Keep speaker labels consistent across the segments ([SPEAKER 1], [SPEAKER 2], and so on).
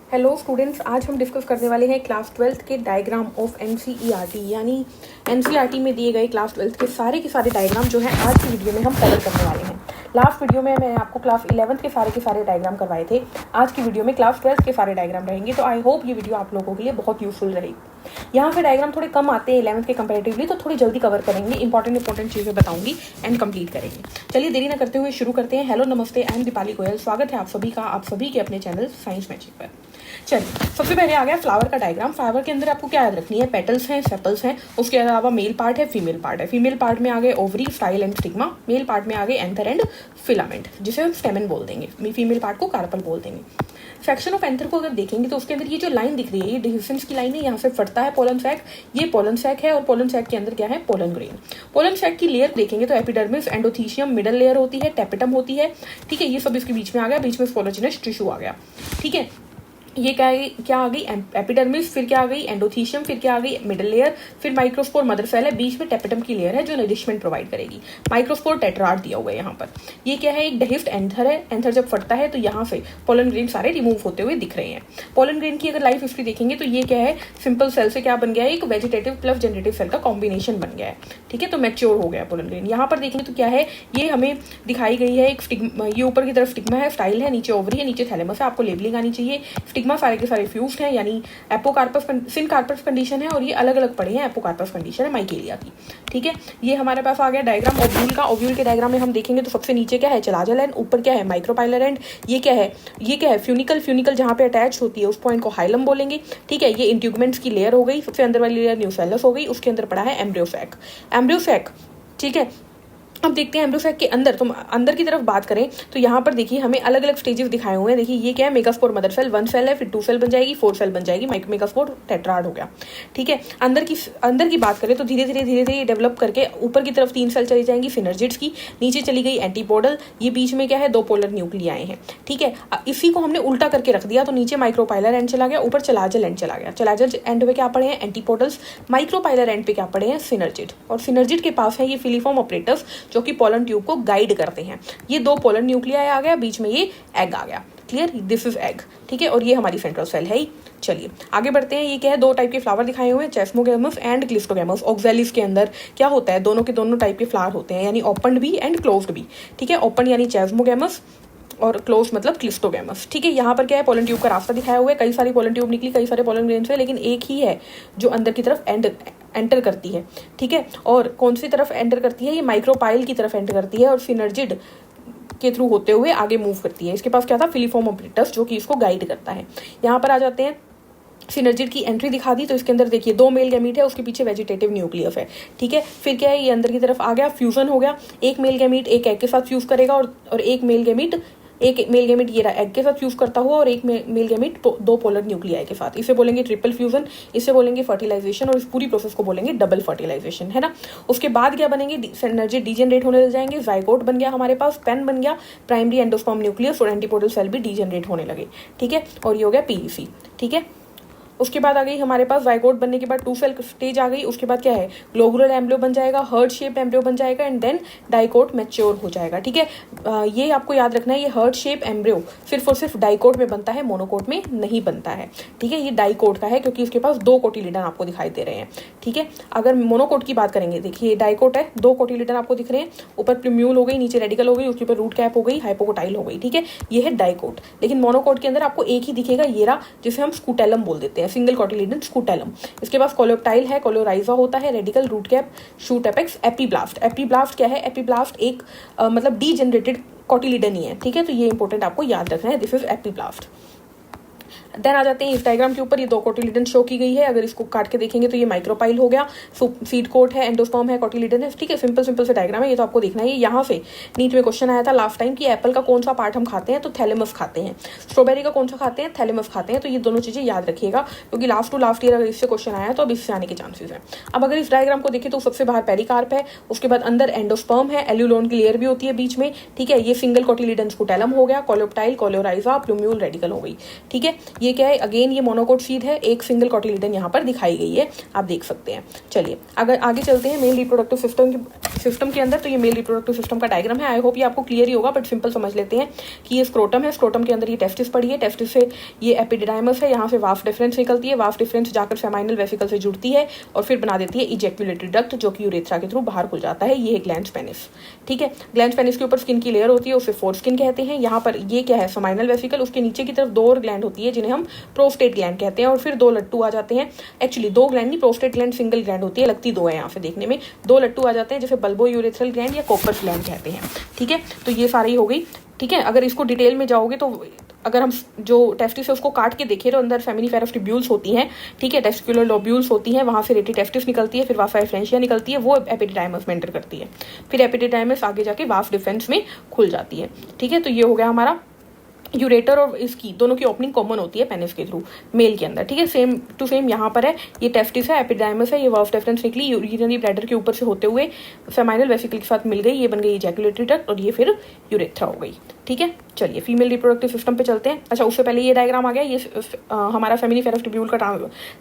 [SPEAKER 1] Hello students, आज हम discuss करने वाले हैं क्लास 12th के डायग्राम ऑफ एनसीईआरटी। यानी एनसीईआरटी में दिए गए क्लास 12th के सारे डायग्राम जो है आज की वीडियो में हम कवर करने वाले हैं। लास्ट वीडियो में मैंने आपको क्लास 11th के सारे डायग्राम करवाए थे। आज की वीडियो में क्लास 12th के सारे डायग्राम रहेंगे, तो आई होप ये वीडियो आप लोगों के लिए बहुत यूजफुल रहेगी। यहाँ से डायग्राम थोड़े कम आते हैं 11th के कंपैरेटिवली, तो थोड़ी जल्दी कवर करेंगे, इंपॉर्टेंट चीज़ें बताऊंगी एंड कंप्लीट करेंगे। चलिए देरी ना करते हुए शुरू करते हैं। हेलो नमस्ते, आई एम दीपाली गोयल। स्वागत है आप सभी के अपने चैनल साइंस मैजिक पर। चलिए सबसे पहले आ गया फ्लावर का डायग्राम। फ्लावर के अंदर आपको क्या याद रखनी है? पेटल्स हैं, सेपल्स हैं, उसके अलावा मेल पार्ट है, फीमेल पार्ट है। फीमेल पार्ट में आ गए ovary, style and stigma. Male part में आ गए एंथर एंड फिलामेंट, जिसे हम स्टेमन बोल देंगे। फीमेल पार्ट को कार्पल बोल देंगे। सेक्शन ऑफ एंथर को अगर देखेंगे तो उसके अंदर ये जो लाइन दिख रही है, ये डिहिसेंस की लाइन है। यहाँ से फटता है पोलन सैक, ये पोलन सैक है, और पोलन सैक के अंदर क्या है? Pollen grain. पोलन सैक की लेयर देखेंगे तो एपिडर्मिस, एंडोथीशियम, मिडल लेयर होती है, टेपिटम होती है। ठीक है, ये सब इसके बीच में आ गया, बीच में स्पोलोजिनस टिश्यू आ गया। ठीक है, ये क्या आ गई? एपिडर्मिस, फिर क्या आ गई? एंडोथीशियम, फिर क्या आ गई? मिडल लेयर, फिर माइक्रोस्पोर मदर सेल है, बीच में टेपिटम की लेयर है जो नरिशमेंट प्रोवाइड करेगी। माइक्रोस्पोर टेट्राड दिया हुआ है यहाँ पर। ये क्या है? एक डेहिफ्ट एंथर है। एंथर जब फटता है तो यहाँ से पोलन ग्रेन सारे रिमूव होते हुए दिख रहे हैं। पोलन ग्रेन की अगर लाइफ हिस्ट्री देखेंगे तो ये क्या है? सिंपल सेल से क्या बन गया है? एक वेजिटेटिव प्लस जनरेटिव सेल का कॉम्बिनेशन बन गया है। ठीक है, तो मैच्योर हो गया पोलन ग्रेन। यहाँ पर देखेंगे तो क्या है? ये हमें दिखाई गई है एक स्टिग्मा। ये ऊपर की तरफ स्टिग्मा है, स्टाइल है, नीचे ओवरी है, नीचे थैलेमस है। आपको लेबलिंग आनी चाहिए। स्टिग्मा सारे के सारे फ्यूज्ड है, यानी एपोकार्पस सिनकार्पस कंडीशन है, और ये अलग अलग पड़े हैं। एपोकार्पस कंडीशन है माइकेलिया की। ठीक है, ये हमारे पास आ गया डायग्राम ओव्यूल का। ओव्यूल के डायग्राम में हम देखेंगे तो सबसे नीचे क्या है? चलाजल एंड, ऊपर क्या है? Micropylar and. ये क्या है? ये क्या है? फ्यूनिकल जहां पे अटैच होती है उस पॉइंट को हाइलम बोलेंगे। ठीक है, ये इंट्यूगमेंट्स की लेयर हो गई, सबसे अंदर वाली लेयर न्यूसेलस हो गई, उसके अंदर पड़ा है एम्ब्रियोसैक। ठीक है, अब देखते हैं एम्ब्रियोसैक के अंदर। तो अंदर की तरफ बात करें तो यहाँ पर देखिए हमें अलग अलग स्टेजेस दिखाए हुए हैं। देखिए ये क्या है? मेगास्पोर मदर सेल, 1 सेल है, फिर 2 सेल बन जाएगी, 4 सेल बन जाएगी, मेगास्पोर टेट्राड हो गया। ठीक है, अंदर की बात करें तो धीरे धीरे डेवलप करके ऊपर की तरफ 3 सेल चली जाएंगी सिनर्जिड्स की, नीचे चली गई एंटीपोडल। ये बीच में क्या है? 2 पोलर न्यूक्लियाई हैं। ठीक है, इसी को हमने उल्टा करके रख दिया, तो नीचे माइक्रोपाइलर एंड चला गया, ऊपर चलाजल एंड चला गया। चलाजल एंड पे क्या पड़े हैं? एंटीपोडल्स। माइक्रोपाइलर एंड पे क्या पड़े हैं? सिनर्जिड। और सिनर्जिड के पास है ये फिलीफॉर्म ऑपरेटर्स, जो कि पोलन ट्यूब को गाइड करते हैं। ये 2 पोलर न्यूक्लियाई आ गया, बीच में ये एग आ गया। क्लियर? This is egg. ठीक है, और ये हमारी सेंट्रल सेल है ही। चलिए आगे बढ़ते हैं। ये क्या है? 2 टाइप के फ्लावर दिखाए हुए हैं, चेस्मोगैमस एंड क्लिस्टोगैमस। ऑक्जेलिस के अंदर क्या होता है? दोनों के दोनों टाइप के फ्लावर होते हैं, यानी ओपन भी एंड क्लोज्ड भी। ठीक है, ओपन यानी चेस्मोगैमस और क्लोज मतलब क्लिस्टोगैमस। ठीक है, यहाँ पर क्या है? पोलन ट्यूब का रास्ता दिखाया हुआ है। कई सारी पोलन ट्यूब निकली, कई सारे पोलन ग्रेन से, लेकिन एक ही है जो अंदर की तरफ एंटर करती है। ठीक है, और कौन सी तरफ एंटर करती है? ये माइक्रोपाइल की तरफ एंटर करती है और सिनर्जिड के थ्रू होते हुए आगे मूव करती है। इसके पास क्या था? फिलीफॉर्म ऑपरेटस, जो कि इसको गाइड करता है। यहाँ पर आ जाते हैं। सिनर्जिड की एंट्री दिखा दी, तो इसके अंदर देखिए 2 मेल गैमीट है, उसके पीछे वेजिटेटिव न्यूक्लियस है। ठीक है, फिर क्या है? ये अंदर की तरफ आ गया, फ्यूजन हो गया। एक मेल गैमीट एक एग के साथ फ्यूज करेगा, और एक मेल गैमीट ये रहा एग के साथ फ्यूज करता हुआ, और एक मेल गैमीट 2 पोलर न्यूक्लियाई के साथ। इसे बोलेंगे ट्रिपल फ्यूजन, इसे बोलेंगे फर्टिलाइजेशन, और इस पूरी प्रोसेस को बोलेंगे डबल फर्टिलाइजेशन, है ना। उसके बाद क्या बनेंगे? सिनर्जिड डीजनरेट होने लग जाएंगे, जाइगोट बन गया हमारे पास, पेन बन गया, प्राइमरी एंडोस्पर्म न्यूक्लियस, और एंटीपोडल सेल भी डीजनरेट होने लगे। ठीक है, और ये हो गया पीईसी। ठीक है, उसके बाद आ गई हमारे पास जाइगोट बनने के बाद 2 सेल स्टेज आ गई। उसके बाद क्या है? ग्लोबुलर एम्ब्रियो बन जाएगा, हर्ट शेप एम्ब्रियो बन जाएगा, एंड देन डाइकोट मैच्योर हो जाएगा। ठीक है, ये आपको याद रखना है, ये हर्ट शेप एम्ब्रियो सिर्फ और सिर्फ डाइकोट में बनता है, मोनोकोट में नहीं बनता है। ठीक है, ये डाइकोट का है क्योंकि इसके पास 2 कोटिलिडन आपको दिखाई दे रहे हैं। ठीक है, अगर मोनोकोट की बात करेंगे, देखिए डाइकोट है, 2 कोटिलिडन आपको दिख रहे हैं, ऊपर प्लूम्यूल हो गई, नीचे रेडिकल हो गई, उसके ऊपर रूट कैप हो गई, हाइपोकोटाइल हो गई। ठीक है, ये है डाइकोट। लेकिन मोनोकोट के अंदर आपको एक ही दिखेगा, ये रहा, जिसे हम स्कूटेलम बोल देते हैं, सिंगल कोटिलिडन स्कूटेलम। इसके पास कोलोप्टाइल है, कोलोराइजा होता है, radicle, root cap, shoot apex, epiblast. Epiblast क्या है? एपीब्लास्ट एक मतलब डीजनरेटेड कोटिलिडन ही है। ठीक है, तो ये इंपॉर्टेंट आपको याद रखना है, दिस इज एपीब्लास्ट। देन आ जाते हैं इस डायग्राम के ऊपर, ये 2 कोटिलिडन शो की गई है। अगर इसको काट के देखेंगे तो ये माइक्रोपाइल हो गया, सीड कोट है, एंडोस्पर्म है, कोटिलिडन है। ठीक है, सिंपल से डायग्राम है, ये तो आपको देखना है। यहाँ से नीट में क्वेश्चन आया था लास्ट टाइम कि एप्पल का कौन सा पार्ट हम खाते हैं, तो थैलेमस खाते हैं। स्ट्रॉबेरी का कौन सा खाते हैं? थैलेमस खाते हैं। तो ये दोनों चीजें याद रखिएगा, क्योंकि लास्ट ईयर अगर इससे क्वेश्चन आया तो अब इससे आने के चांसेस है। अब अगर इस डायग्राम को देखें तो सबसे बाहर पेरिकार्प है, उसके बाद अंदर एंडोस्पर्म है, एल्यूलोन की लेयर भी होती है बीच में। ठीक है, ये सिंगल कोटिलिडन स्कूटेलम हो गया, कोलोप्टाइल, कोलोराइजा, प्लूम्यूल, रेडिकल हो गई। ठीक है, ये क्या है, अगेन ये मोनोकोट शीथ है, एक सिंगल कॉटिलीडन यहाँ पर दिखाई गई है, आप देख सकते हैं। चलिए अगर आगे चलते हैं मेल रिप्रोडक्टिव सिस्टम के अंदर। तो ये मेल रिप्रोडक्टिव सिस्टम का डायग्राम है। आई होप ये आपको क्लियर ही होगा, बट सिंपल समझ लेते हैं कि ये स्क्रोटम है, स्क्रोटम के अंदर ये टेस्टिस पड़ी है, टेस्टिस से ये एपिडिडाइमस है, यहाँ से वाफ डिफरेंस निकलती है, वाफ डिफरेंस जाकर फेमाइनल वेसिकल से जुड़ती है और फिर बना देती है इजैक्युलेटरी डक्ट, जो कि यूरेथ्रा के थ्रू बाहर खुल जाता है। ये है ग्लैंड्स पेनिस, ठीक है। ग्लैंड्स पेनिस के ऊपर स्किन की लेयर होती है, उसे फोर स्किन कहते हैं। यहाँ पर ये क्या है, फेमाइनल वेसिकल, उसके नीचे की तरफ 2 और ग्लैंड होती है जिन्हें हम प्रोस्टेट ग्लैंड कहते हैं, और फिर 2 लट्टू आ जाते हैं। एक्चुअली 2 ग्लैंड नहीं, प्रोस्टेट ग्लैंड सिंगल ग्लैंड होती है, लगती 2 है यहाँ से देखने में। 2 लट्टू आ जाते हैं जिसे बल्बो यूरेथ्रल ग्लैंड या कोपर्स ग्लैंड कहते हैं, ठीक है। तो ये सारी हो गई, ठीक है। अगर इसको डिटेल में जाओगे तो अगर हम जो टेस्टिस है उसको काट के देखें तो अंदर फेमिनिफेरस ट्यूब्यूल्स होती हैं, ठीक है, टेस्टिकुलर लोब्यूल्स होती हैं, वहाँ से रेटी टेस्टिस निकलती है, फिर वाफा एफ्रेंशिया निकलती है, वो एपिडिडाइमस में एंटर करती है, फिर एपिडिडाइमस आगे जाके वाफ डिफेंस में खुल जाती है, ठीक है। तो ये हो गया हमारा यूरेटर, और इसकी दोनों की ओपनिंग कॉमन होती है पेनिस के थ्रू मेल के अंदर, ठीक है। सेम टू सेम यहाँ पर है, ये टेस्टिस है, एपिडाइमस है, ये वाफ डिफरेंस निकली यूरिनरी ब्लैडर के ऊपर से होते हुए फेमाइनल वेसिकल के साथ मिल गई, ये बन गई इजैक्युलेटरी डक्ट, और ये फिर यूरेथ्रा हो गई, ठीक है। चलिए फीमेल रिप्रोडक्टिव सिस्टम पे चलते हैं। अच्छा, उससे पहले ये डायग्राम आ गया, ये हमारा फेमिनिफेरस ट्यूब्यूल का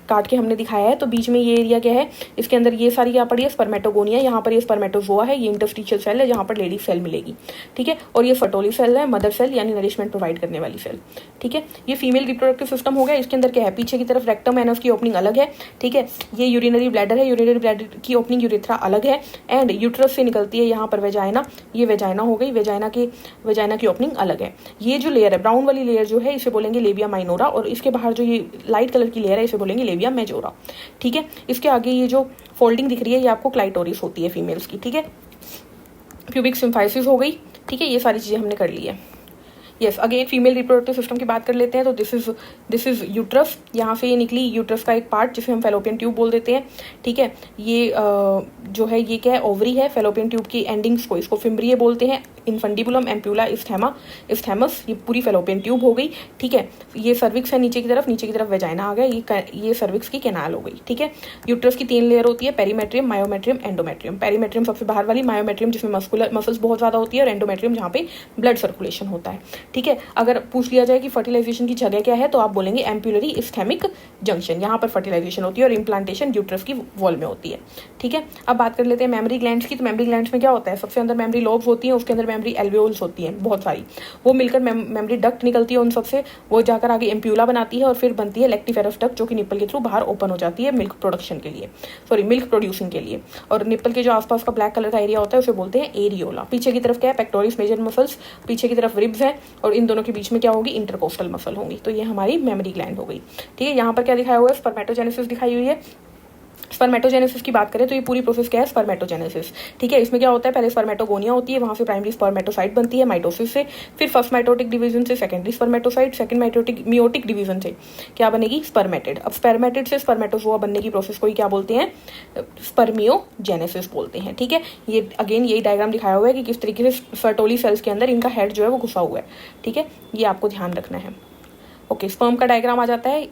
[SPEAKER 1] काट के हमने दिखाया है। तो बीच में ये एरिया क्या है, इसके अंदर ये सारी क्या पड़ी है, स्पर्मेटोगोनिया, यहाँ पर ये स्पर्मेटोजोआ है, ये इंटरस्टिशियल सेल है जहाँ पर लेडी सेल मिलेगी, ठीक है। और ये फर्टोली सेल है, मदर सेल यानी नरिशमेंट प्रोवाइड करने वाली सेल, ठीक है। ये फीमेल रिप्रोडक्टिव सिस्टम हो गया। इसके अंदर क्या है, पीछे की तरफ रेक्टम एनस की ओपनिंग अलग है, ठीक है। ये यूरिनरी ब्लैडर है, यूरिनरी ब्लैडर की ओपनिंग यूरेथ्रा अलग है, एंड यूट्रस से निकलती है यहाँ पर वेजाइना, ये वेजाइना हो गई, वेजाइना की ओपनिंग अलग है। ये जो लेयर है, ब्राउन वाली लेयर जो है, इसे बोलेंगे लेबिया माइनोरा, और इसके बाहर जो ये लाइट कलर की लेयर है, इसे बोलेंगे लेबिया मेजोरा, ठीक है। इसके आगे ये जो फोल्डिंग दिख रही है, ये आपको क्लाइटोरिस होती है फीमेल्स की, ठीक है। प्यूबिक सिम्फाइसिस हो गई, ठीक है। ये सारी चीजें हमने कर ली है। Yes, again female reproductive system की बात कर लेते हैं। तो दिस इज यूट्रस, यहाँ से ये निकली यूट्रस का एक पार्ट जिसे हम फेलोपियन ट्यूब बोल देते हैं, ठीक है। ये जो है ये क्या है, ओवरी है। फेलोपियन ट्यूब की एंडिंग्स को इसको फिम्ब्रिए बोलते हैं, इनफंडिबुलम, एम्प्यूला, इस्थेमस, ये पूरी फेलोपियन ट्यूब हो गई, ठीक है। ये सर्विक्स है नीचे की तरफ वेजाइना आ गया, ये सर्विक्स की कैनाल हो गई, ठीक है। यूट्रस की 3 लेयर होती है, पेरीमेट्रियम, मायोमेट्रियम, एंडोमेट्रियम। पेरीमेट्रियम सबसे बाहर वाली, मायोमेट्रियम जिसमें मसल्स बहुत ज्यादा होती है, और एंडोमेट्रियम जहाँ पे ब्लड सर्कुलेशन होता है, ठीक है। अगर पूछ लिया जाए कि फर्टिलाइजेशन की जगह क्या है, तो आप बोलेंगे एम्प्यूलरी इस्थेमिक जंक्शन, यहाँ पर फर्टिलाइजेशन होती है, और इम्प्लांटेशन यूट्रस की वॉल में होती है, ठीक है। अब बात कर लेते हैं मेमरी ग्लैंड्स की। तो मेमरी ग्लैंड्स में क्या होता है, सबसे अंदर मेमरी लोब्स होती है, उसके अंदर मेमरी एल्वियोल्स होती हैं बहुत सारी, वो मिलकर मेमरी डक्ट निकलती है उन सबसे, वो जाकर आगे एम्प्यूला बनाती है, और फिर बनती है लेक्टिफेरस डक्ट, जो कि निप्पल के थ्रू बाहर ओपन हो जाती है मिल्क प्रोडक्शन के लिए, मिल्क प्रोड्यूसिंग के लिए। और निप्पल के जो आसपास का ब्लैक कलर का एरिया होता है उसे बोलते हैं एरियोला। पीछे की तरफ क्या है, पेक्टोरिस मेजर मसल्स, पीछे की तरफ रिब्स है, और इन दोनों के बीच में क्या होगी, इंटरकोस्टल मसल होंगी। तो ये हमारी मेमरी ग्लैंड हो गई, ठीक है। यहाँ पर क्या दिखाया हुआ है, स्पर्मेटोजेनेसिस दिखाई हुई है। स्पर्मेटोजेनेसिस की बात करें तो ये पूरी प्रोसेस क्या है, स्पर्मेटोजेनेसिस, ठीक है। इसमें क्या होता है, पहले स्पर्मेटोगोनिया होती है, वहां से प्राइमरी स्पर्मेटोसाइट बनती है माइटोसिस से, फिर फर्स्ट माइटोटिक डिवीजन से secondary spermatocyte, second meiotic division से क्या बनेगी, स्पर्मेटिड। अब स्पर्मेटिड से स्पर्मेटोजोआ बनने की प्रोसेस को ही क्या बोलते हैं, स्पर्मियोजेनेसिस बोलते हैं, ठीक है। ये अगेन यही डायग्राम दिखाया हुआ है कि किस तरीके से फर्टोली सेल्स के अंदर इनका हेड जो है वो घुसा हुआ है, ठीक है। ये आपको ध्यान रखना है। ओके, स्पर्म का डायग्राम आ जाता है।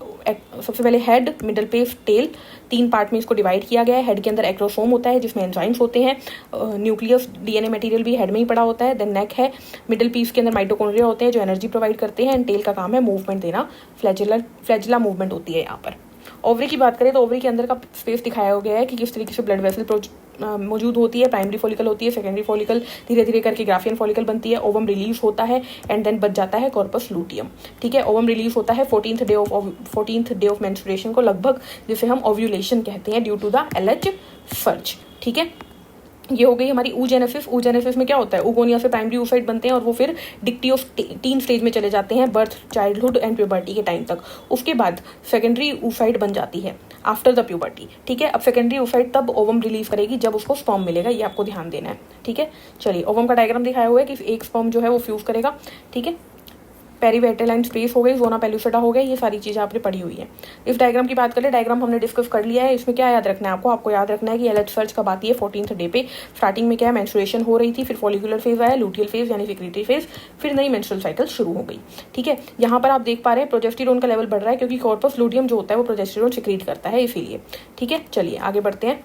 [SPEAKER 1] सबसे पहले head, middle piece, tail, 3 part में इसको डिवाइड किया गया है। हेड के अंदर एक्रोसोम होता है जिसमें एंजाइम्स होते हैं, न्यूक्लियस डीएनए मटेरियल भी हेड में ही पड़ा होता है। देन नेक है, मिडल पीस के अंदर माइटोकॉन्ड्रिया होते हैं जो एनर्जी प्रोवाइड करते हैं, एंड टेल का काम है मूवमेंट देना, फ्लैजिला मूवमेंट होती है यहाँ पर। ओवरी की बात करें तो ओवरी के अंदर का स्पेस दिखाया गया है कि किस तरीके से ब्लड वेसल मौजूद होती है। प्राइमरी फॉलिकल होती है, सेकेंडरी फॉलिकल, धीरे धीरे करके ग्राफियन फॉलिकल बनती है, ओवम रिलीज होता है, एंड देन बच जाता है कॉर्पस लूटियम, ठीक है। ओवम रिलीज होता है 14th डे ऑफ मेंस्ट्रुएशन को लगभग, जिसे हम ओव्यूलेशन कहते हैं, due to the LH surge, ठीक है। ये हो गई हमारी oogenesis। oogenesis में क्या होता है, oogonia से प्राइमरी oocyte बनते हैं, और वो फिर डिक्टियोस्टीन स्टेज में चले जाते हैं बर्थ, चाइल्डहुड एंड प्यूबर्टी के टाइम तक। उसके बाद सेकेंडरी oocyte बन जाती है आफ्टर द प्यूबर्टी, ठीक है। अब सेकेंडरी oocyte तब ओवम रिलीज करेगी जब उसको स्पर्म मिलेगा, ये आपको ध्यान देना है, ठीक है। चलिए, ओवम का डायग्राम दिखाया हुआ है कि एक स्पर्म जो है वो फ्यूज करेगा, ठीक है। पेरीवेटेलाइन स्पेस हो गई, जोना पेलुसिडा हो गई, ये सारी चीजें आपने पढ़ी हुई है। इस डायग्राम की बात करें, डायग्राम हमने डिस्कस कर लिया है। इसमें क्या याद रखना है आपको याद रखना है कि LH सर्च कब आती है, 14th डे पे। स्टार्टिंग में क्या है, मेंस्ट्रुएशन हो रही थी, फिर फॉलिकुलर फेज आया, लूटियल फेज यानी सिक्रीटरी फेज, फिर नई मेंस्ट्रुअल साइकिल शुरू हो गई, ठीक है। यहाँ पर आप देख पा रहे हैं प्रोजेस्टेरोन का लेवल बढ़ रहा है, क्योंकि कॉर्पस लूटियम जो होता है वो प्रोजेस्टेरोन सिक्रीट करता है, इसीलिए, ठीक है। चलिए आगे बढ़ते हैं।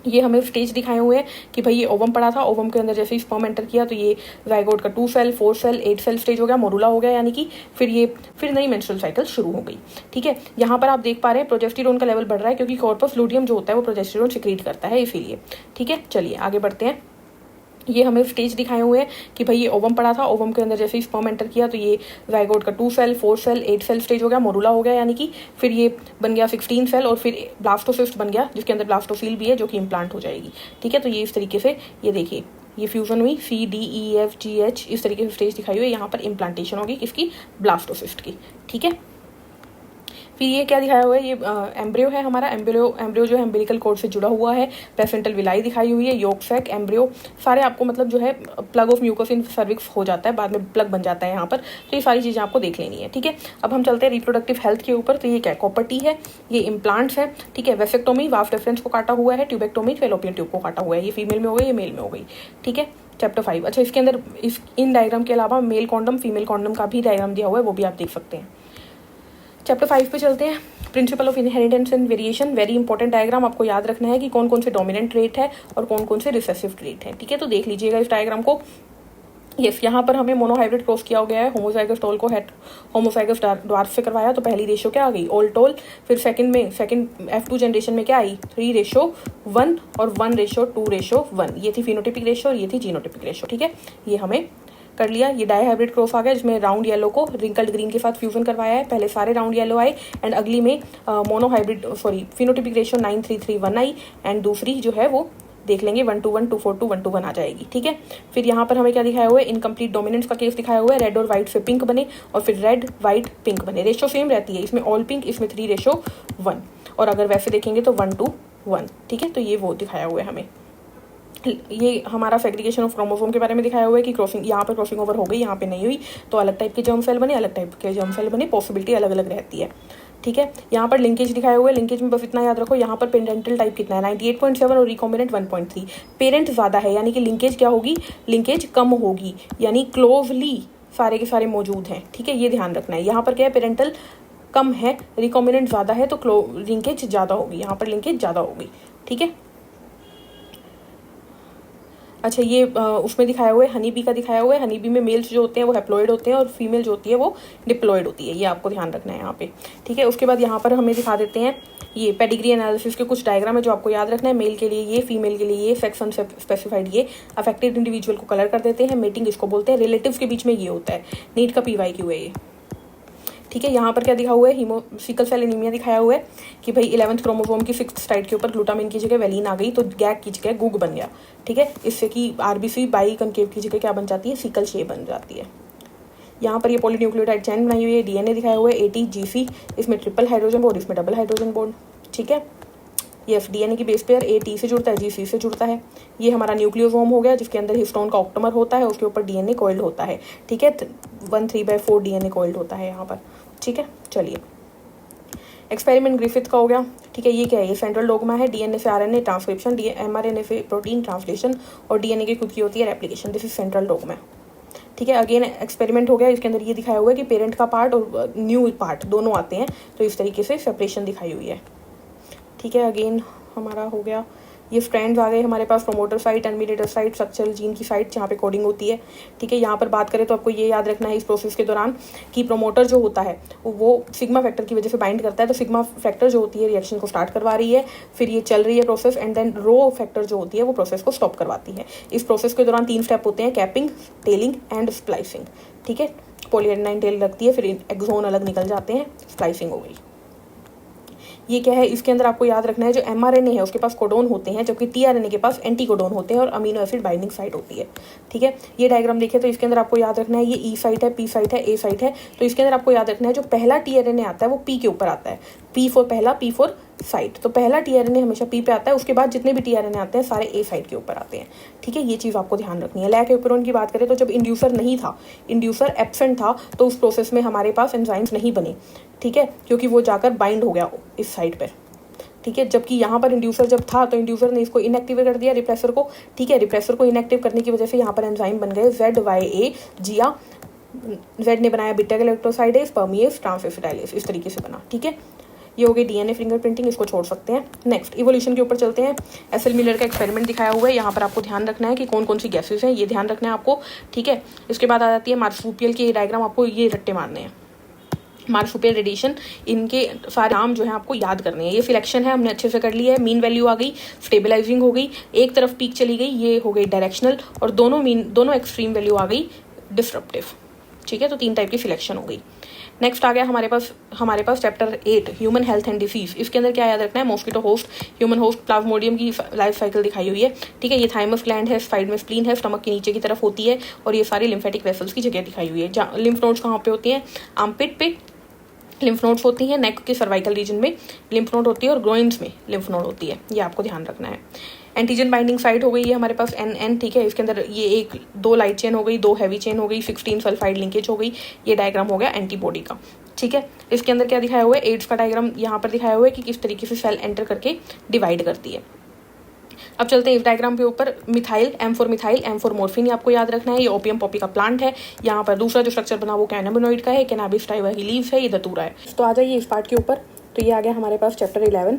[SPEAKER 1] ये हमें स्टेज दिखाए हुए हैं कि भाई ये ओवम पड़ा था, ओवम के अंदर जैसे ही स्पर्म एंटर किया तो ये जाइगोट का 2 सेल 4 सेल 8 सेल स्टेज हो गया, मोरूला हो गया, यानी कि फिर नई मेंस्ट्रुअल साइकिल शुरू हो गई। ठीक है, यहाँ पर आप देख पा रहे हैं प्रोजेस्टेरोन का लेवल बढ़ रहा है क्योंकि कॉर्पस लूटियम जो होता है वो प्रोजेस्टेरोन सिक्रीट करता है, इसीलिए। ठीक है, चलिए आगे बढ़ते हैं। ये हमें स्टेज दिखाए हुए हैं कि भाई ये ओवम पड़ा था, ओवम के अंदर जैसे ही स्पर्म एंटर किया तो ये जाइगोट का 2 सेल 4 सेल 8 सेल स्टेज हो गया, मोरूला हो गया, यानी कि फिर ये बन गया 16 सेल और फिर ब्लास्टोसिस्ट बन गया जिसके अंदर ब्लास्टोसील भी है जो कि इम्प्लांट हो जाएगी। ठीक है, तो ये इस तरीके से ये देखिए ये फ्यूजन हुई CDEFGH, इस तरीके से स्टेज दिखाई हुई है। यहाँ पर इम्प्लांटेशन होगी किसकी, ब्लास्टोसिस्ट की। ठीक है, फिर ये क्या दिखाया हुआ है, ये एम्ब्रियो है हमारा। एम्ब्रियो जो है एम्बिलिकल कॉर्ड से जुड़ा हुआ है। प्लेसेंटल विलाई दिखाई हुई है, योक सैक, एम्ब्रियो सारे आपको मतलब जो है plug of mucus in cervix हो जाता है, बाद में प्लग बन जाता है यहाँ पर। तो ये सारी चीज़ें आपको देख लेनी है। ठीक है, अब हम चलते हैं रिप्रोडक्टिव हेल्थ के ऊपर। तो ये क्या कॉपर टी है, ये इम्प्लांट्स है। ठीक है, वेसेक्टोमी वाफ डिफरेंस को काटा हुआ है, ट्यूबेक्टोमी फेलोपियन ट्यूब को काटा हुआ है। ये फीमेल में हो गई, ये मेल में हो गई। ठीक है, चैप्टर 5। अच्छा, इसके अंदर इन डायग्राम के अलावा मेल कॉन्डम फीमेल कॉन्डम का भी डायग्राम दिया हुआ है, वो भी आप देख सकते हैं। चैप्टर 5 पे चलते हैं। Principle of inheritance and variation, very important diagram. आपको याद रखना है कि कौन कौन से डोमिनेंट ट्रेट है और कौन कौन से रिसेसिव ट्रेट है। ठीक है, तो देख लीजिएगा इस डायग्राम को। यस, यहाँ पर हमें मोनोहाइब्रिड क्रॉस किया गया है, होमोजाइगस टोल को होमोजाइगस ड्वार्फ से करवाया, तो पहली रेशो क्या आ गई, ओल टोल। फिर सेकंड F2 जनरेशन में क्या आई, 3:1 और 1:2:1। ये थी फिनोटिपिक रेशो और ये थी जीनोटिपिक रेशो। ठीक है, ये हमें कर लिया। ये डाई हाइब्रिड क्रॉस आ गया जिसमें राउंड येलो को रिंकल्ड ग्रीन के साथ फ्यूजन करवाया है। पहले सारे राउंड येलो आए एंड अगली में फिनोटिपिक रेशो 9:3:1 आई एंड दूसरी जो है वो देख लेंगे 1:1 2:4 1:1 आ जाएगी। ठीक है, फिर यहाँ पर हमें क्या दिखाया हुआ है, इनकम्प्लीट डोमिनेंस का केस दिखाया हुआ है। रेड और व्हाइट से पिंक बने और फिर रेड व्हाइट पिंक बने। रेशो सेम रहती है, इसमें ऑल पिंक, इसमें 3:1 और अगर वैसे देखेंगे तो 1:1। ठीक है, तो ये वो दिखाया हुआ है हमें। ये हमारा सेग्रीगेशन ऑफ क्रोमोसोम के बारे में दिखाया हुआ है कि क्रॉसिंग यहाँ पर क्रॉसिंग ओवर हो गई, यहाँ पे नहीं हुई, तो अलग टाइप के जर्म सेल बने, अलग टाइप के जर्म सेल बने, पॉसिबिलिटी अलग अलग रहती है। ठीक है, यहाँ पर लिंकेज दिखाया हुआ है। लिंकेज में बस इतना याद रखो, यहाँ पर पेरेंटल टाइप कितना है 98.7 और रिकॉम्बिनेंट 1.3। पेरेंट ज़्यादा है यानी कि लिंकेज क्या होगी, लिंकेज कम होगी, यानी क्लोजली सारे के सारे मौजूद हैं। ठीक है, ये ध्यान रखना है। यहाँ पर क्या है, पेरेंटल कम है, रिकॉम्बिनेंट ज़्यादा है, तो लिंकेज ज़्यादा होगी, यहाँ पर लिंकेज ज़्यादा होगी। ठीक है, अच्छा, ये उसमें दिखाया हुआ है, हनी बी का दिखाया हुआ है। हनी बी में मेल्स जो होते हैं वो हैप्लॉइड होते हैं और फीमेल जो होती है वो डिप्लॉइड होती है, ये आपको ध्यान रखना है यहाँ पे। ठीक है, उसके बाद यहाँ पर हमें दिखा देते हैं ये पेडिग्री एनालिसिस के कुछ डायग्राम है जो आपको याद रखना है। मेल के लिए ये, फीमेल के लिए ये, सेक्स अनस्पेसिफाइड ये, अफेक्टेड इंडिविजुअल को कलर कर देते हैं, मेटिंग इसको बोलते हैं, रिलेटिव्स के बीच में ये होता है। नीट का PYQ है ये। ठीक है, यहाँ पर क्या दिखा हुआ है, सिकल सेल एनीमिया दिखाया हुआ है कि भाई 11th क्रोमोसोम की 6th साइड के ऊपर ग्लूटामिन की जगह वेलिन आ गई तो गैग की जगह गुग बन गया। ठीक है, इससे कि RBC बाई कनकेव की जगह क्या बन जाती है, सिकल शेप बन जाती है। यहाँ पर ये पॉलीन्यूक्लियोटाइड चेन बनाई हुई है, DNA दिखाया हुआ है ATGC, इसमें ट्रिपल हाइड्रोजन बॉन्ड, इसमें डबल हाइड्रोजन बॉन्ड। ठीक है, ये DNA की बेस पेयर AT से जुड़ता है, GC से जुड़ता है। ये हमारा न्यूक्लियोसोम हो गया जिसके अंदर हिस्टोन का ऑक्टोमर होता है, उसके ऊपर DNA कॉइल्ड होता है। ठीक है, 1/3/4 DNA कॉइल्ड होता है यहाँ पर। ठीक है, चलिए एक्सपेरिमेंट ग्रिफिथ का हो गया। ठीक है, ये क्या है, ये सेंट्रल डोगमा है। DNA से RNA ट्रांसक्रिप्शन, mRNA से प्रोटीन ट्रांसलेशन और DNA की खुद की होती है replication. This is central dogma. ठीक है, अगेन एक्सपेरिमेंट हो गया। इसके अंदर ये दिखाया हुआ है कि पेरेंट का पार्ट और न्यू पार्ट दोनों आते हैं, तो इस तरीके से सेपरेशन दिखाई हुई है। ठीक है, अगेन हमारा हो गया, ये स्ट्रैंड्स आ गए हमारे पास, promoter site, terminator site, structural gene की साइट जहाँ पे कोडिंग होती है। ठीक है, यहाँ पर बात करें तो आपको ये याद रखना है इस प्रोसेस के दौरान कि प्रोमोटर जो होता है वो सिग्मा फैक्टर की वजह से बाइंड करता है, तो सिग्मा फैक्टर जो होती है रिएक्शन को स्टार्ट करवा रही है, फिर ये चल रही है process and then rho factor जो होती है वो प्रोसेस को स्टॉप करवाती है। इस प्रोसेस के दौरान 3 स्टेप होते हैं, कैपिंग, टेलिंग एंड स्प्लाइसिंग। ठीक है, पॉलीएडेनाइन टेल लगती है, फिर एक्सोन अलग निकल जाते हैं, स्प्लाइसिंग हो गई। ये क्या है, इसके अंदर आपको याद रखना है जो mRNA है उसके पास कोडोन होते हैं, जबकि tRNA के पास एंटी कोडोन होते हैं और अमीनो एसिड बाइंडिंग साइट होती है। ठीक है, ये डायग्राम देखें तो इसके अंदर आपको याद रखना है ये E साइट है, P साइट है, A साइट है, तो इसके अंदर आपको याद रखना है जो पहला tRNA आता है वो P के ऊपर आता है, P फॉर पहला, P फॉर साइट, तो पहला tRNA हमेशा P पे आता है, उसके बाद जितने भी tRNA आते हैं सारे A साइट के ऊपर आते हैं। ठीक है, ये चीज़ आपको ध्यान रखनी है। लैक एप्रोन की बात करें तो जब इंड्यूसर नहीं था, इंड्यूसर एब्सेंट था, तो उस प्रोसेस में हमारे पास एंजाइम्स नहीं बने। ठीक है, क्योंकि वो जाकर बाइंड हो गया इस साइट पर। ठीक है, जबकि यहाँ पर इंड्यूसर जब था तो इंड्यूसर ने इसको इनएक्टिव कर दिया, रिप्रेसर को। ठीक है, रिप्रेसर को इनएक्टिव करने की वजह से यहाँ पर एंजाइम बन गए ZYA जिया। Z ने बनाया बीटा गैलेक्टोसाइडेज, परमिएज, ट्रांसएसिडाइलेज, इस तरीके से बना। ठीक है, ये हो गई डीएनए फिंगरप्रिंटिंग, इसको छोड़ सकते हैं। नेक्स्ट इवोल्यूशन के ऊपर चलते हैं। एसएल मिलर का एक्सपेरिमेंट दिखाया हुआ है, यहाँ पर आपको ध्यान रखना है कि कौन कौन सी गैसेज हैं, ये ध्यान रखना है आपको, ठीक है। इसके बाद आ जाती है मार्सुपियल की डायग्राम, आपको ये रट्टे मारने हैं। मार्सुपियल रेडिएशन, इनके सारे नाम जो है आपको याद करने हैं। ये सिलेक्शन है, हमने अच्छे से कर लिया है। मीन वैल्यू आ गई, स्टेबलाइजिंग हो गई, एक तरफ पीक चली गई, ये हो गई डायरेक्शनल, और दोनों एक्सट्रीम वैल्यू आ गई डिस्ट्रप्टिव, ठीक है। तो 3 टाइप की सिलेक्शन हो गई। नेक्स्ट आ गया हमारे पास chapter 8 human health and disease. इसके अंदर क्या याद रखना है, mosquito host, human host, plasmodium की लाइफ साइकिल दिखाई हुई है, ठीक है। ये थाइमस ग्लैंड है, साइड में स्प्लीन है, स्टमक के नीचे की तरफ होती है, और ये सारी लिम्फेटिक वेसल्स की जगह दिखाई हुई है। लिम्फ नोड्स कहाँ पे होती हैं, आर्मपिट पे लिम्फ नोड्स होती हैं, नेक के सर्वाइकल रीजन में लिम्फ नोड होती है, और ग्रोइन्स में लिम्फ नोड होती है, ये आपको ध्यान रखना है। एंटीजन बाइंडिंग साइट हो गई है हमारे पास NN, ठीक है। इसके अंदर ये 2 लाइट चेन हो गई, 2 हैवी चेन हो गई, 16 सल्फाइड लिंकेज हो गई, ये डायग्राम हो गया एंटीबॉडी का, ठीक है। इसके अंदर क्या दिखाया हुआ है, एड्स का डायग्राम यहाँ पर दिखाया हुआ है कि किस तरीके से सेल एंटर करके डिवाइड करती है। अब चलते हैं इस डायग्राम के ऊपर। Methyl, M for methyl, M for morphine, आपको याद रखना है। ये ओपियम पॉपी का प्लांट है। यहाँ पर दूसरा जो स्ट्रक्चर बना वो कैनाबिनॉइड का है, कैनाबिस टाइवा की लीव्स है, ये धतूरा है। तो आ जाइए इस पार्ट के ऊपर। तो ये आ गया हमारे पास चैप्टर 11।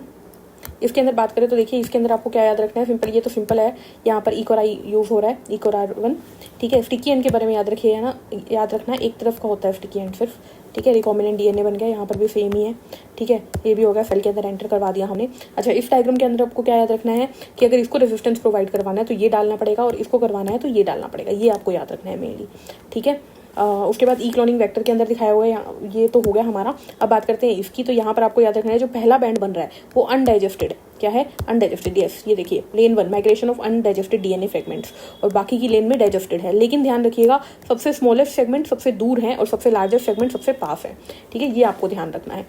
[SPEAKER 1] इसके अंदर बात करें तो देखिए इसके अंदर आपको क्या याद रखना है, सिंपल, ये तो सिंपल है। यहाँ पर इकोराई यूज हो रहा है, इकोरार1, ठीक है। स्टिकी एंड के बारे में याद रखिए, है ना, याद रखना है, एक तरफ का होता है स्टिकी एंड सिर्फ, ठीक है। रिकॉम्बिनेंट डीएनए बन गया, यहाँ पर भी सेम ही है, ठीक है। ये भी हो गया, सेल के अंदर एंटर करवा दिया हमने। अच्छा, इस डायग्राम के अंदर आपको क्या याद रखना है कि अगर इसको रेजिस्टेंस प्रोवाइड करवाना है तो ये डालना पड़ेगा, और इसको करवाना है तो ये डालना पड़ेगा, ये आपको याद रखना है मेनली, ठीक है। उसके बाद क्लोनिंग वेक्टर के अंदर दिखाया हुआ है, ये तो हो गया हमारा। अब बात करते हैं इसकी। तो यहाँ पर आपको याद रखना है जो पहला बैंड बन रहा है वो अनडाइजेस्टेड, क्या है, अनडाइजेस्टेड, यस। ये देखिए लेन 1 migration of undigested DNA fragments, और बाकी की लेन में डाइजेस्टेड है। लेकिन ध्यान रखिएगा सबसे स्मॉलेस्ट सेगमेंट सबसे दूर है और सबसे लार्जेस्ट सेगमेंट सबसे पास है, ठीक है। ये आपको ध्यान रखना है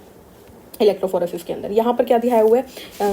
[SPEAKER 1] इलेक्ट्रोफोरेसिस के अंदर। यहाँ पर क्या दिखाया हुआ है,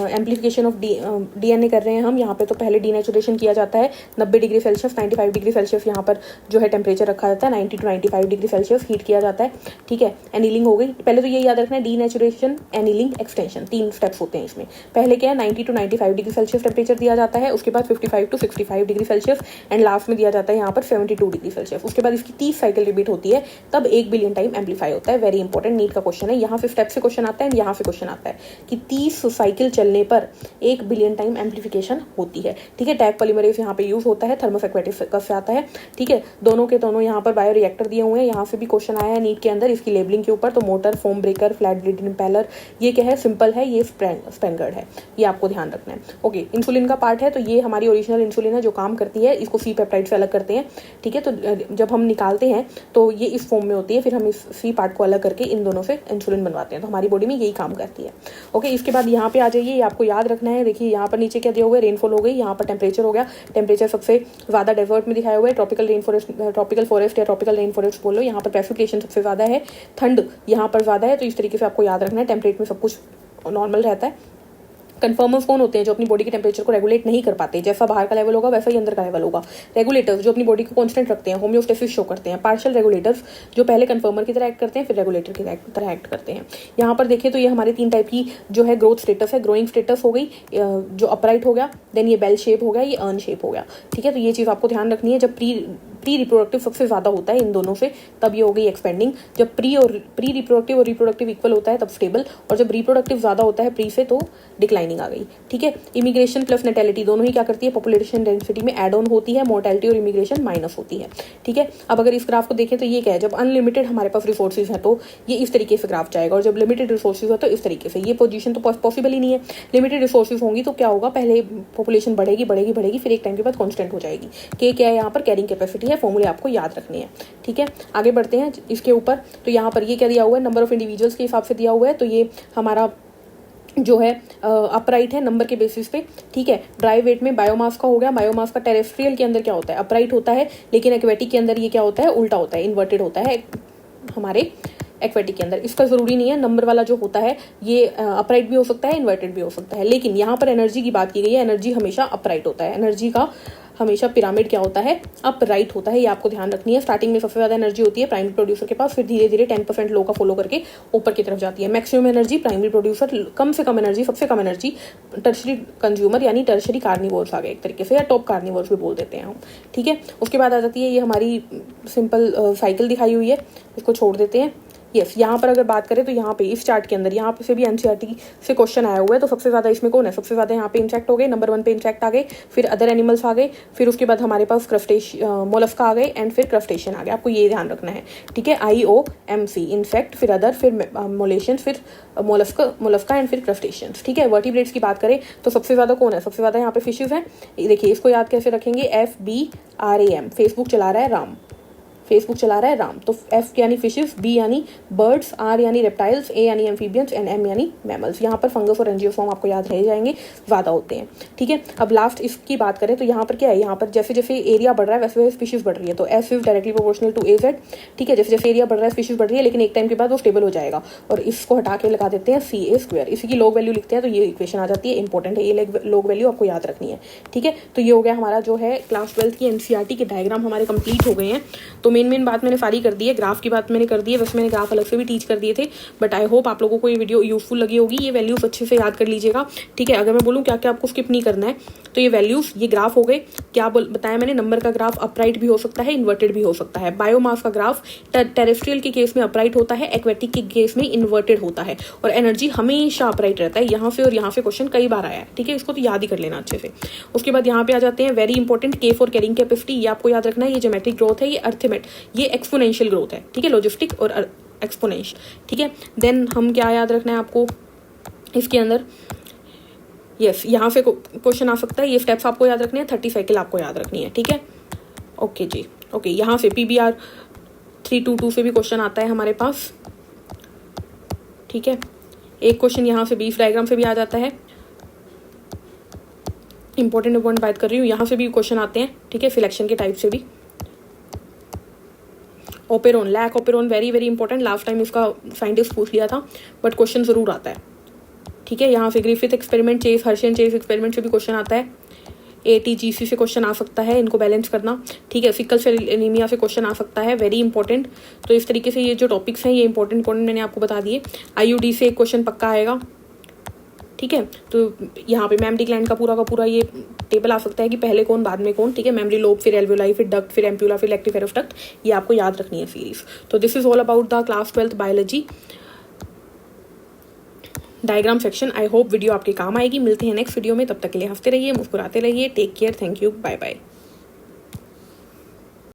[SPEAKER 1] एम्प्लीफिकेशन ऑफ डीएनए कर रहे हैं हम। यहाँ पे तो पहले डीनेचुरेशन किया जाता है 90 डिग्री सेल्सियस, 95 डिग्री सेल्सियस यहाँ पर जो है टेम्परेचर रखा जाता है, 90 to 95 डिग्री सेल्सियस हीट किया जाता है, ठीक है। एनीलिंग हो गई। पहले तो ये याद रखना है, डीनेचुरेशन, एनीलिंग, एक्सटेंशन, 3 स्टेप्स होते हैं इसमें। पहले क्या है, 90 to 95 डिग्री सेल्सियस टेम्परेचर दिया जाता है, उसके बाद 55 to 65 degree Celsius, and last में दिया जाता है यहाँ पर 72 डिग्री सेल्सियस। उसके बाद इसकी 30 साइकिल रिपीट होती है, तब 1 बिलियन टाइम एम्पलीफाई होता है। वेरी इंपॉर्टेंट नीट का क्वेश्चन है, यहाँ से स्टेप से क्वेश्चन आता है, यहाँ से क्वेश्चन आता है कि 30 साइकिल चलने पर 1 बिलियन टाइम एम्प्लीफिकेशन होती है, ठीक है। टैग पॉलीमरेज यहाँ पे यूज होता है, थर्मोसेक्वेटिव से आता है, ठीक है। दोनों के दोनों यहाँ पर बायो रिएक्टर दिए हुए हैं, यहाँ से भी क्वेश्चन आया है नीट के अंदर इसकी लेबलिंग के ऊपर। तो motor, foam breaker, flat blade impeller, ये क्या है, सिंपल है, ये स्पेंगर्ड है, ये आपको ध्यान रखना है। ओके, इंसुलिन का पार्ट है, तो ये हमारी ओरिजिनल इंसुलिन है जो काम करती है, इसको सी पेप्टाइड से अलग करते हैं, ठीक है। तो जब हम निकालते हैं तो ये इस फॉर्म में होती है, फिर हम इस सी पार्ट को अलग करके इन दोनों से इंसुलिन बनवाते हैं, तो हमारी बॉडी में यही काम करती है। ओके, इसके बाद यहाँ पे आ जाइए, ये आपको याद रखना है। देखिए यहाँ पर नीचे क्या दिया हुआ है, रेनफॉल हो गई, यहाँ पर टेम्परेचर हो गया। टेम्परेचर सबसे ज्यादा डेजर्ट में दिखाया हुआ है, ट्रॉपिकल फॉरेस्ट या ट्रॉपिकल रेन फॉरेस्ट बोलो। यहाँ पर प्रेसिपिटेशन सबसे ज्यादा है, ठंड यहाँ पर ज्यादा है। तो इस तरीके से आपको याद रखना है, टेम्परेचर में सब कुछ नॉर्मल रहता है। कन्फर्मर्स कौन होते हैं, जो अपनी बॉडी के टेम्परेचर को रेगुलेट नहीं कर पाते, जैसा बाहर का लेवल होगा वैसा ही अंदर का लेवल होगा। रेगुलेटर्स जो अपनी बॉडी को कांस्टेंट रखते हैं, होम्योस्टेसिस शो करते हैं। पार्शियल रेगुलेटर्स जो पहले कन्फर्मर की तरह एक्ट करते हैं फिर रेगुलेटर की तरह एक्ट करते हैं। यहाँ पर देखिए तो ये हमारे 3 टाइप की जो है ग्रोथ स्टेटस है। ग्रोइंग स्टेटस हो गई, जो अपराइट हो गया, देन ये बेल शेप हो गया, ये अर्न शेप हो गया, ठीक है। तो ये चीज़ आपको ध्यान रखनी है। जब प्री रिप्रोडक्टिव सबसे ज्यादा होता है इन दोनों से, तब ये हो गई एक्सपेंडिंग। जब प्री रिप्रोडक्टिव और रिप्रोडक्टिव इक्वल होता है तब स्टेबल, और जब रिप्रोडक्टिव ज्यादा होता है प्री से तो डिक्लाइनिंग आ गई, ठीक है। इमिग्रेशन प्लस नेटेलिटी दोनों ही क्या करती है, पॉपुलेशन डेंसिटी में एड ऑन होती है, मोर्टेलिटी और इमिग्रेशन माइनस होती है, ठीक है। अब अगर इस ग्राफ को देखें तो ये क्या है, जब अनलिमिटेड हमारे पास रिसोर्सेज है तो ये इस तरीके से ग्राफ जाएगा, और जब लिमिटेड रिसोर्सेज है तो इस तरीके से। ये पोजीशन तो पॉसिबल ही नहीं है। लिमिटेड रिसोर्सेज होंगी तो क्या होगा, पहले पॉपुलेशन बढ़ेगी बढ़ेगी बढ़ेगी, फिर एक टाइम के बाद कॉन्स्टेंट हो जाएगी। के क्या है, यहाँ पर कैरिंग कैपेसिटी है, फॉर्मूले आपको याद रखने हैं, ठीक है। आगे बढ़ते हैं इसके ऊपर। तो यहाँ पर ये क्या दिया हुआ है, नंबर ऑफ इंडिविजुअल्स के हिसाब से दिया हुआ है। तो ये हमारा जो है अपराइट है नंबर के बेसिस पे, ठीक है। ड्राई वेट में बायोमास का हो गया। बायोमास का टेरेस्ट्रियल के अंदर क्या होता है, अपराइट होता है, लेकिन एक्वेटिक के अंदर ये क्या होता है, उल्टा होता है, इन्वर्टेड होता है हमारे एक्वेटिक के अंदर। इसका जरूरी नहीं है, नंबर वाला जो होता है ये अपराइट भी हो सकता है, इन्वर्टेड भी हो सकता है। लेकिन यहाँ पर एनर्जी की बात की गई है, एनर्जी हमेशा अपराइट होता है। एनर्जी का हमेशा पिरामिड क्या होता है, अपराइट होता है, ये आपको ध्यान रखनी है। स्टार्टिंग में सबसे ज्यादा एनर्जी होती है प्राइमरी प्रोड्यूसर के पास, फिर धीरे धीरे 10% लो का फॉलो करके ऊपर की तरफ जाती है। मैक्सिमम एनर्जी प्राइमरी प्रोड्यूसर, कम से कम एनर्जी, सबसे कम एनर्जी टर्शरी कंज्यूमर यानी टर्शरी कार्निवोर्स आ गए एक तरीके से, या टॉप कार्निवोर्स भी बोल देते हैं हम, ठीक है। उसके बाद आ जाती है ये हमारी सिंपल साइकिल दिखाई हुई है, इसको छोड़ देते हैं। यस, यहाँ पर अगर बात करें तो यहाँ पे इस चार्ट के अंदर यहाँ पे से भी एनसीईआरटी से क्वेश्चन आया हुआ है। तो सबसे ज़्यादा इसमें कौन है, सबसे ज़्यादा यहाँ पे इंसेक्ट हो गए, नंबर 1 पे इंसेक्ट आ गए, फिर अदर एनिमल्स आ गए, फिर उसके बाद हमारे पास मोलस्का आ गए एंड फिर क्रस्टेशियन आ गए। आपको ये ध्यान रखना है, ठीक है। IOMC इंसेक्ट, फिर अदर, फिर मोलेशन, फिर मोलस्का एंड फिर क्रस्टेशियंस, ठीक है। वर्टिब्रेट्स की बात करें तो सबसे ज़्यादा कौन है, सबसे ज़्यादा यहाँ पे फिशेज हैं। देखिए इसको याद कैसे रखेंगे, FBRAM, फेसबुक चला रहा है राम, फेसबुक चला रहा है राम। तो F यानी फिशेस, B यानी बर्ड्स, R यानी रेप्टाइल्स, A यानी एम्फीबियंस एंड M यानी मैमल्स। यहाँ पर फंगस और एंजियोस्पर्म आपको याद रह जाएंगे, ज़्यादा होते हैं, ठीक है। अब लास्ट इसकी बात करें तो यहाँ पर क्या है, यहाँ पर जैसे जैसे एरिया बढ़ रहा है वैसे वैसे स्पीशीज बढ़ रही है। तो S is directly proportional to AZ, ठीक है। जैसे जैसे एरिया बढ़ रहा है स्पीशीज बढ़ रही है, लेकिन एक टाइम के बाद वो स्टेबल हो जाएगा और इसको हटा के लगा देते हैं CA²। इसी की लॉग वैल्यू लिखते हैं तो ये इक्वेशन आ जाती है। इंपॉर्टेंट है ये लॉग वैल्यू, आपको याद रखनी है, ठीक है। तो ये हो गया हमारा जो है क्लास 12 की एनसीईआरटी के डायग्राम हमारे कंप्लीट हो गए हैं। तो मेन बात मैंने सारी कर दी है, ग्राफ की बात मैंने कर दी है, बस मैंने ग्राफ अलग से भी टीच कर दिए थे। बट आई होप आप लोगों को ये वीडियो यूजफुल लगी होगी। ये वैल्यूज अच्छे से याद कर लीजिएगा, ठीक है। अगर मैं बोलूँ क्या क्या आपको स्किप नहीं करना है तो ये वैल्यूज, ये ग्राफ हो गए। क्या बताया मैंने, नंबर का ग्राफ अपराइट भी हो सकता है, इन्वर्टेड भी हो सकता है। बायोमास का ग्राफ टेरेस्ट्रियल के केस में अपराइट होता है, एक्वेटिक के केस में इन्वर्टेड होता है, और एनर्जी हमेशा अपराइट रहता है। यहाँ से और यहाँ से क्वेश्चन कई बार आया है, ठीक है। इसको तो याद ही कर लेना अच्छे से। उसके बाद यहाँ पे आ जाते हैं very important, K for carrying capacity, ये आपको याद रखना है। ये ज्योमेट्रिक ग्रोथ है, ये अर्थमेट, ये एक्सपोनेंशियल ग्रोथ है, ठीक है। लॉजिस्टिक और एक्सपोनेंश, ठीक है। देन हम क्या याद रखना है आपको इसके अंदर, यस, यहाँ से क्वेश्चन आ सकता है। ये स्टेप्स आपको याद रखने हैं, 30 साइकिल आपको याद रखनी है, ठीक है। ओके जी, ओके। यहाँ से PBR 322 से भी क्वेश्चन आता है हमारे पास, ठीक है। एक क्वेश्चन यहाँ से बीफ डायग्राम से भी आ जाता है। इंपॉर्टेंट बात कर रही हूँ, यहाँ से भी क्वेश्चन आते हैं, ठीक है। सिलेक्शन के टाइप से भी। Operon, lac operon, very very important. Last time इसका साइंटिस्ट पूछ लिया था, बट क्वेश्चन जरूर आता है, ठीक है। यहाँ से ग्रिफिथ एक्सपेरिमेंट, चेस हर्शियन चेस एक्सपेरिमेंट से भी क्वेश्चन आता है। ATGC से क्वेश्चन आ सकता है, इनको बैलेंस करना, ठीक है। सिकल सेल एनीमिया से क्वेश्चन आ सकता है, वेरी इंपॉर्टेंट। तो इस तरीके से ये जो टॉपिक्स हैं ये इंपॉर्टेंट मैंने आपको बता दिए। IUD से एक क्वेश्चन पक्का आएगा, ठीक है। तो यहाँ पे मेमोरी ग्लैंड का पूरा ये टेबल आ सकता है कि पहले कौन बाद में कौन, ठीक है। मेमोरी लोब, फिर एल्वेओलाई, फिर डक्ट, फिर एम्प्यूला, फिर लेक्टिफेरस डक्ट, ये आपको याद रखनी है सीरीज। तो this is all about the class 12 biology diagram section. I hope video आपके काम आएगी। मिलते हैं नेक्स्ट वीडियो में, तब तक के लिए हंसते रहिए, मुस्कुराते रहिए। Take care, thank you, bye bye.